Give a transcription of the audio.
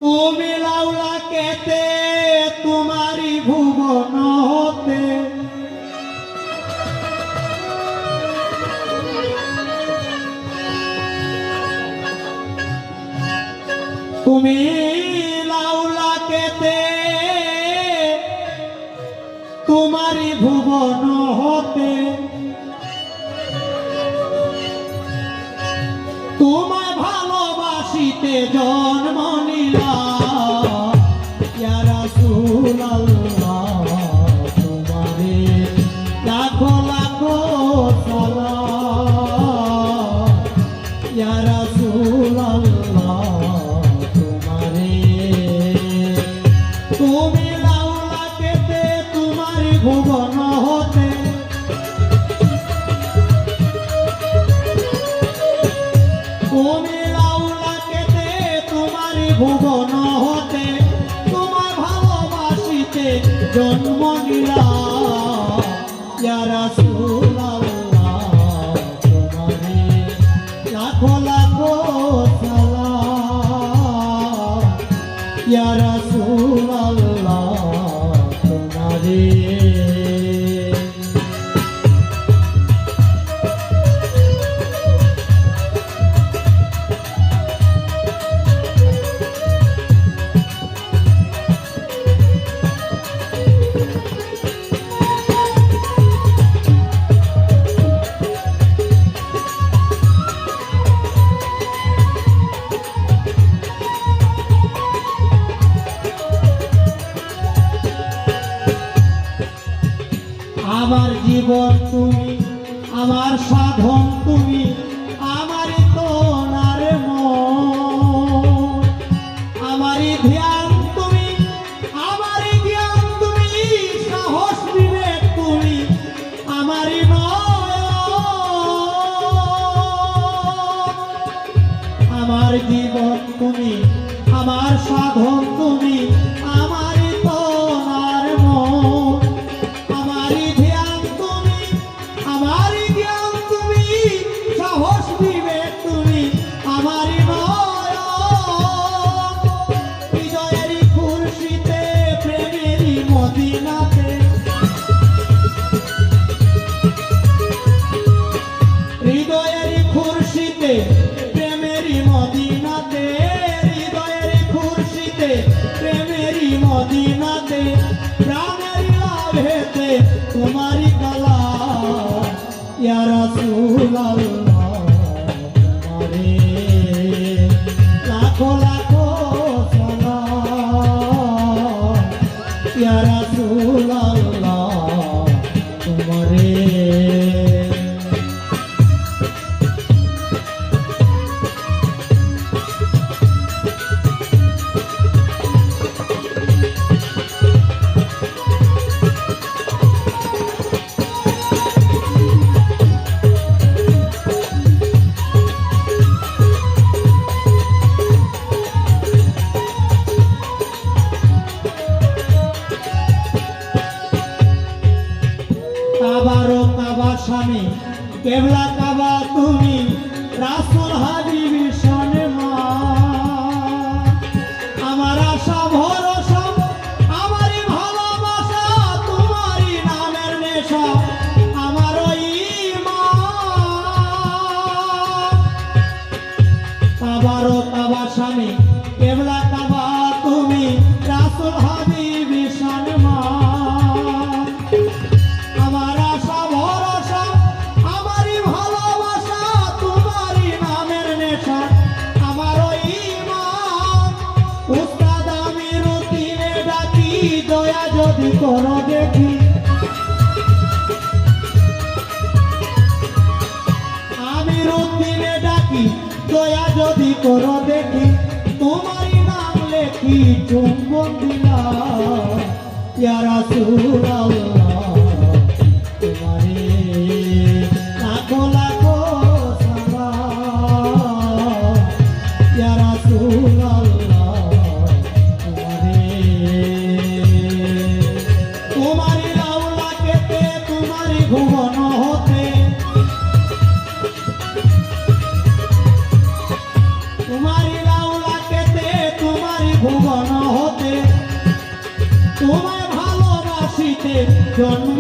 তুমি লাউলা কেতে তোমারি ভুবন হতে তুমি লাউলা কেতে তোমারি ভুবন হতে তোমায় ভালোবাসিতে জন্ম নিলাম ইয়া রাসূলুল্লাহ তোমারে লাখো লাখো সালাম ইয়া রাসূলুল্লাহ তোমারে তুমি লাউলা কেতে তোমারি ভুবন হতে তুমি ভুবন হতে তোমার ভালোবাসিতে জন্ম নিলাম ইয়া রাসূলুল্লাহ তোমারে লাখো লাখো সালাম ইয়া রাসূলুল্লাহ তোমারে আমার জীবন তুমি আমার সাধন তুমি আমারই তোনার মন আমারই ধ্যান তুমি আমারই জ্ঞান তুমি সাহস বিবেক তুমি আমারই আমার জীবন তুমি আমার সাধন তুমি আমারই তোনার মন আমারই ধ্যান তুমি আমারই জ্ঞান তুমি সাহস বিবেক তুমি আমারই হৃদয়েরই খুরশিতে প্রেমেরই মদিনাতে হৃদয়েরই খুরশিতে প্রেমেরই মদিনাতে হৃদয়েরই খুরশিতে প্রেমেরই মদিনাতে প্রাণেরই লাভেতে তোমারি কালাম ইয়া রাসূলুল্লাহ তোমারে লাখো লাখো সালাম ইয়া রাসূলুল্লাহ তোমারে কাবারও কাবা স্বামী কেবলা কাবা তুমি রাসূল হাবিব শানে মা আমার আশা ভরসা আমারই ভালোবাসা তোমারই নামের নেশা আমার ঈমান কাবারও কাবা স্বামী কেবলা কাবা তুমি রাসূল হাবিব শানে মা আমার আশা ভরসা আমারই ভালোবাসা তোমারই নামের নেশা আমার ঈমান উস্তাদ আমি রুটিনে ডাকি দয়া যদি করো দেখি আমি রুটিনে ডাকি দয়া যদি করো দেখি তোমারই নাম লেখি চুম্বন দিলাম ইয়া রাসূলুল্লাহ তোমারে লাখো লাখো সালাম ইয়া রাসূলুল্লাহ তোমারে তোমারি লাউলা কেতে তোমারি ভুবন হতে তোমারি লাউলা কেতে তোমারি ভুবন জন্ম